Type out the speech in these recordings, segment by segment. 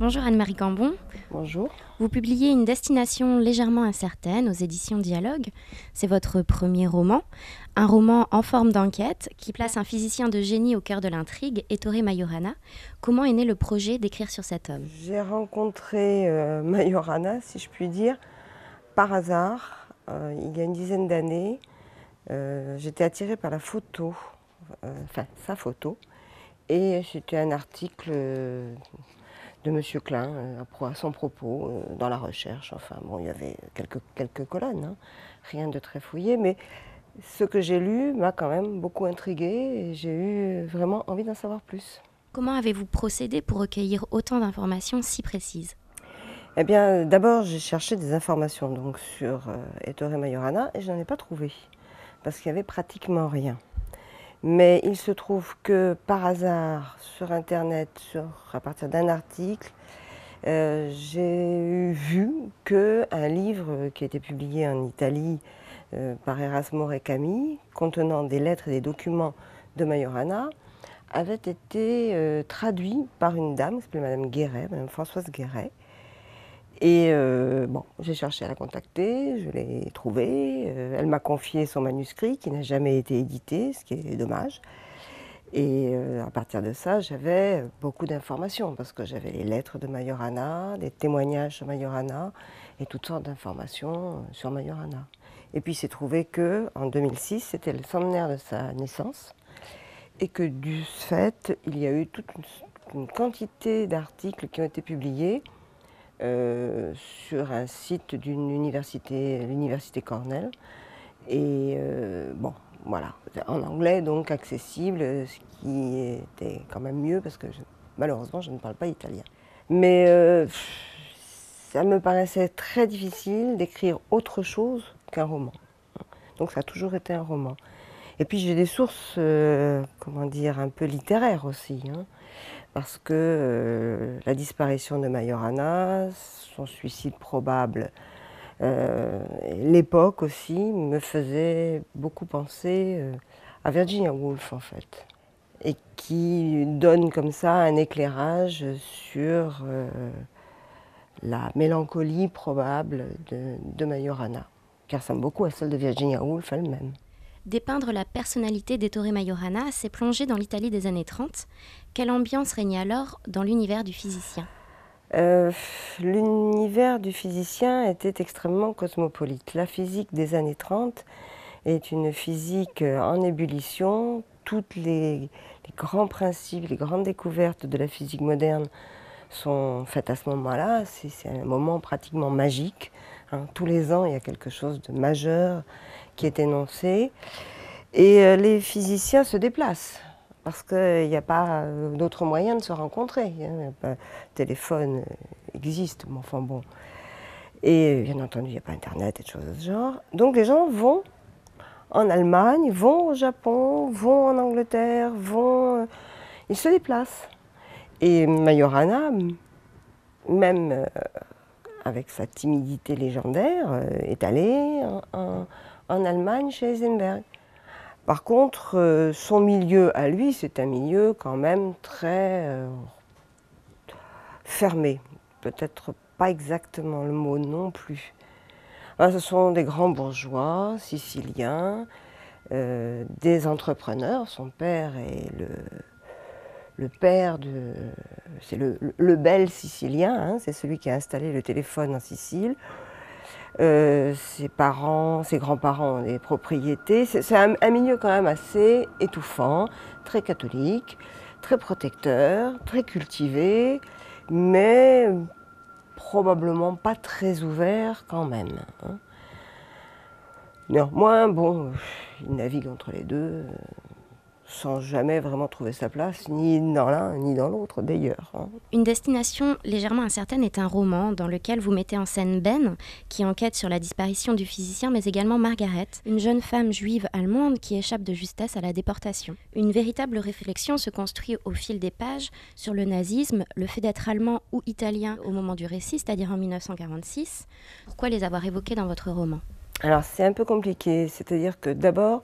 Bonjour Anne-Marie Cambon. Bonjour. Vous publiez Une destination légèrement incertaine aux éditions Dialogue. C'est votre premier roman, un roman en forme d'enquête qui place un physicien de génie au cœur de l'intrigue, Ettore Majorana. Comment est né le projet d'écrire sur cet homme? J'ai rencontré Majorana, si je puis dire, par hasard, il y a une dizaine d'années. J'étais attirée par la photo, sa photo, et c'était un article de Monsieur Klein à son propos, dans la recherche. Enfin bon, il y avait quelques colonnes, hein, rien de très fouillé, mais ce que j'ai lu m'a quand même beaucoup intriguée et j'ai eu vraiment envie d'en savoir plus. Comment avez-vous procédé pour recueillir autant d'informations si précises? Eh bien, d'abord, j'ai cherché des informations donc, sur Ettore Majorana et je n'en ai pas trouvé, parce qu'il n'y avait pratiquement rien. Mais il se trouve que par hasard, sur Internet, à partir d'un article, j'ai vu qu'un livre qui a été publié en Italie par Erasmo Recami, contenant des lettres et des documents de Majorana, avait été traduit par une dame qui s'appelait Madame Guéret, Madame Françoise Guéret. Et bon, j'ai cherché à la contacter, je l'ai trouvée, elle m'a confié son manuscrit qui n'a jamais été édité, ce qui est dommage. Et à partir de ça, j'avais beaucoup d'informations parce que j'avais les lettres de Majorana, des témoignages sur Majorana et toutes sortes d'informations sur Majorana. Et puis il s'est trouvé qu'en 2006, c'était le centenaire de sa naissance et que du fait, il y a eu toute une quantité d'articles qui ont été publiés sur un site d'une université, l'université Cornell. Et bon, voilà, en anglais donc accessible, ce qui était quand même mieux parce que malheureusement je ne parle pas italien. Mais ça me paraissait très difficile d'écrire autre chose qu'un roman. Donc ça a toujours été un roman. Et puis j'ai des sources, comment dire, un peu littéraires aussi, hein, parce que la disparition de Majorana, son suicide probable, l'époque aussi me faisait beaucoup penser à Virginia Woolf en fait, et qui donne comme ça un éclairage sur la mélancolie probable de Majorana, qui ressemble beaucoup à celle de Virginia Woolf elle-même. Dépeindre la personnalité d'Ettore Majorana, c'est plonger dans l'Italie des années 30. Quelle ambiance régnait alors dans l'univers du physicien? L'univers du physicien était extrêmement cosmopolite. La physique des années 30 est une physique en ébullition. Tous les grands principes, les grandes découvertes de la physique moderne sont faites à ce moment-là. C'est un moment pratiquement magique, hein. Tous les ans, il y a quelque chose de majeur qui est énoncé. Et les physiciens se déplacent, parce qu'il n'y a pas d'autre moyen de se rencontrer. Le téléphone existe, mais enfin bon. Et bien entendu, il n'y a pas Internet et des choses de ce genre. Donc les gens vont en Allemagne, vont au Japon, vont en Angleterre, ils se déplacent. Et Majorana, même avec sa timidité légendaire, est allé en Allemagne chez Heisenberg. Par contre, son milieu à lui, c'est un milieu quand même très fermé. Peut-être pas exactement le mot non plus. Alors, ce sont des grands bourgeois siciliens, des entrepreneurs. Son père est le père de... C'est le bel sicilien, hein, c'est celui qui a installé le téléphone en Sicile. Ses parents, ses grands-parents ont des propriétés. C'est un milieu quand même assez étouffant, très catholique, très protecteur, très cultivé, mais probablement pas très ouvert quand même, hein. Néanmoins, bon, il navigue entre les deux, sans jamais vraiment trouver sa place, ni dans l'un ni dans l'autre d'ailleurs, hein. Une destination légèrement incertaine est un roman dans lequel vous mettez en scène Ben, qui enquête sur la disparition du physicien, mais également Margaret, une jeune femme juive allemande qui échappe de justesse à la déportation. Une véritable réflexion se construit au fil des pages sur le nazisme, le fait d'être allemand ou italien au moment du récit, c'est-à-dire en 1946. Pourquoi les avoir évoqués dans votre roman? Alors c'est un peu compliqué, c'est-à-dire que d'abord,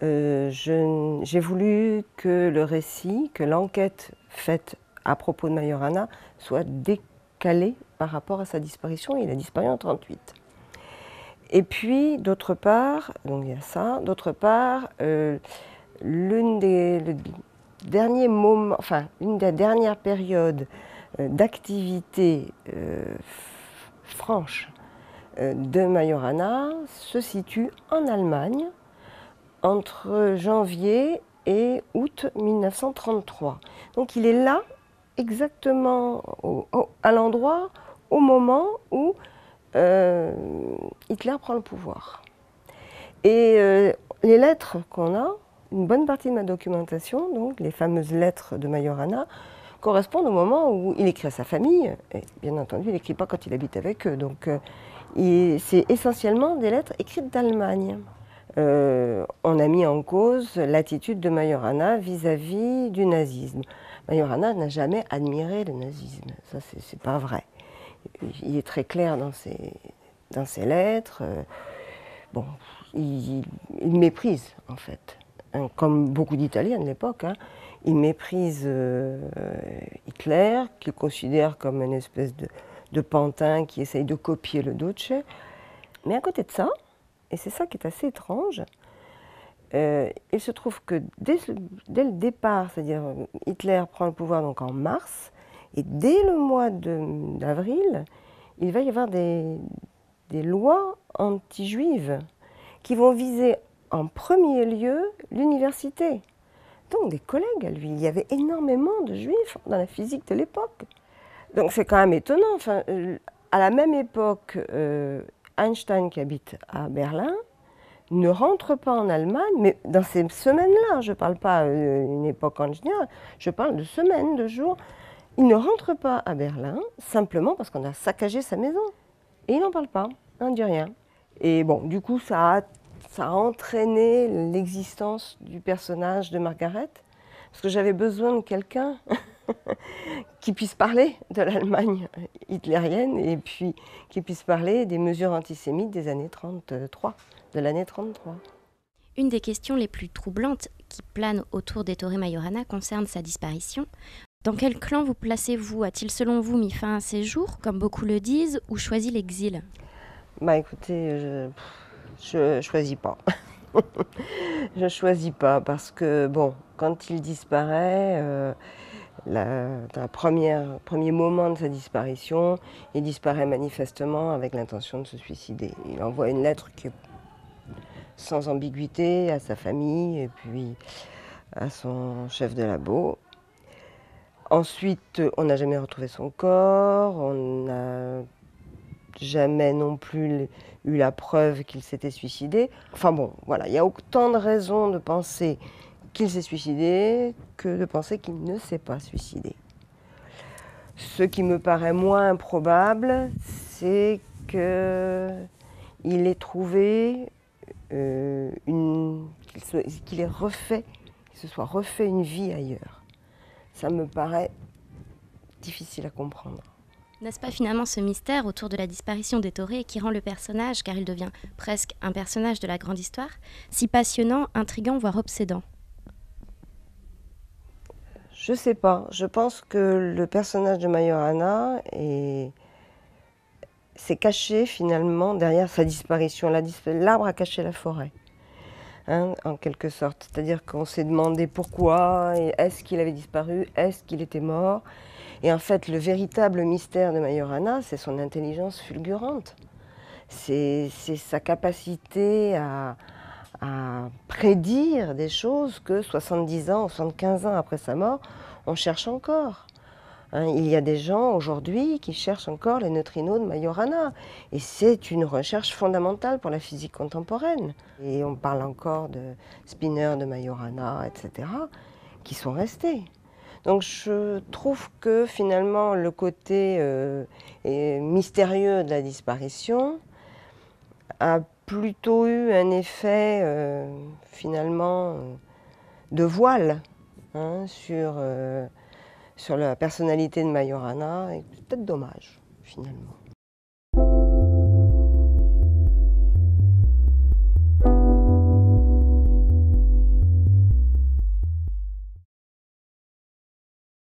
j'ai voulu que le récit, que l'enquête faite à propos de Majorana soit décalé par rapport à sa disparition. Il a disparu en 1938. Et puis, d'autre part, donc il y a ça, d'autre part, l'une des dernières périodes d'activité franche de Majorana se situe en Allemagne entre janvier et août 1933. Donc il est là exactement à l'endroit, au moment où Hitler prend le pouvoir. Et les lettres qu'on a, une bonne partie de ma documentation, donc les fameuses lettres de Majorana, correspondent au moment où il écrit à sa famille. Et bien entendu, il n'écrit pas quand il habite avec eux. Donc c'est essentiellement des lettres écrites d'Allemagne. On a mis en cause l'attitude de Majorana vis-à-vis du nazisme. Majorana n'a jamais admiré le nazisme, ça c'est pas vrai. Il est très clair dans ses lettres. Bon, il méprise en fait, hein, comme beaucoup d'Italiens de l'époque. Hein, il méprise Hitler, qu'il considère comme une espèce de pantin qui essaye de copier le Duce. Mais à côté de ça, et c'est ça qui est assez étrange, il se trouve que dès le départ, c'est-à-dire Hitler prend le pouvoir donc en mars, et dès le mois d'avril, il va y avoir des lois anti-juives qui vont viser en premier lieu l'université. Donc des collègues à lui, il y avait énormément de juifs dans la physique de l'époque. Donc c'est quand même étonnant. Enfin, à la même époque, Einstein qui habite à Berlin ne rentre pas en Allemagne, mais dans ces semaines-là, je ne parle pas d'une époque en général, je parle de semaines, de jours. Il ne rentre pas à Berlin simplement parce qu'on a saccagé sa maison. Et il n'en parle pas, on ne dit rien. Et bon, du coup, ça a entraîné l'existence du personnage de Margaret, parce que j'avais besoin de quelqu'un qui puisse parler de l'Allemagne hitlérienne et puis qui puisse parler des mesures antisémites des années 33, de l'année 33. Une des questions les plus troublantes qui planent autour d'Ettore Majorana concerne sa disparition. Dans quel clan vous placez-vous? A-t-il selon vous mis fin à ses jours, comme beaucoup le disent, ou choisi l'exil? Bah écoutez, je choisis pas. Je choisis pas parce que, bon, quand il disparaît, dans le premier moment de sa disparition, il disparaît manifestement avec l'intention de se suicider. Il envoie une lettre qui est sans ambiguïté à sa famille et puis à son chef de labo. Ensuite, on n'a jamais retrouvé son corps, on n'a jamais non plus eu la preuve qu'il s'était suicidé. Enfin bon, voilà, il y a autant de raisons de penser qu'il s'est suicidé que de penser qu'il ne s'est pas suicidé. Ce qui me paraît moins improbable, c'est qu'il ait trouvé qu'il se soit refait une vie ailleurs. Ça me paraît difficile à comprendre. N'est-ce pas finalement ce mystère autour de la disparition d'Ettore qui rend le personnage, car il devient presque un personnage de la grande histoire, si passionnant, intriguant, voire obsédant? Je sais pas. Je pense que le personnage de Majorana s'est caché finalement derrière sa disparition. L'arbre a caché la forêt, hein, en quelque sorte. C'est-à-dire qu'on s'est demandé pourquoi, est-ce qu'il avait disparu, est-ce qu'il était mort. Et en fait, le véritable mystère de Majorana, c'est son intelligence fulgurante. C'est sa capacité à prédire des choses que 70 ans, 75 ans après sa mort, on cherche encore. Hein, il y a des gens aujourd'hui qui cherchent encore les neutrinos de Majorana. Et c'est une recherche fondamentale pour la physique contemporaine. Et on parle encore de spinner de Majorana, etc., qui sont restés. Donc je trouve que finalement le côté mystérieux de la disparition a plutôt eu un effet finalement de voile, hein, sur la personnalité de Majorana, et c'est peut-être dommage finalement.